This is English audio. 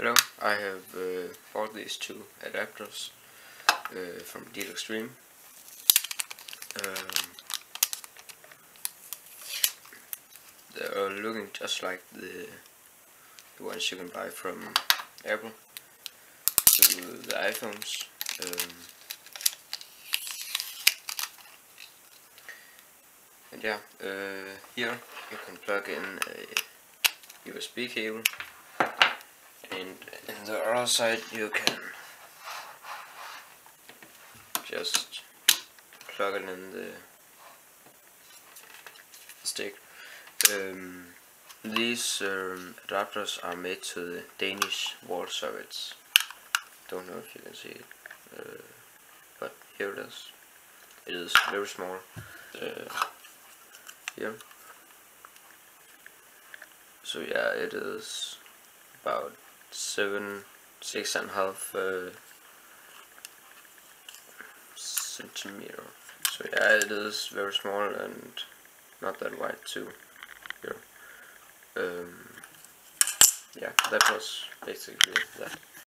Hello, I have bought these two adapters from Deal Extreme. Um, they are looking just like the ones you can buy from Apple to the iPhones. And yeah, here you can plug in a USB cable, and in the other side you can just plug it in the stick. These adapters are made to the Danish wall sockets. Don't know if you can see it, but here it is. It is very small. Here. So yeah, it is about 6.5 centimeter. So yeah, it is very small and not that wide too. Here. Yeah, that was basically that.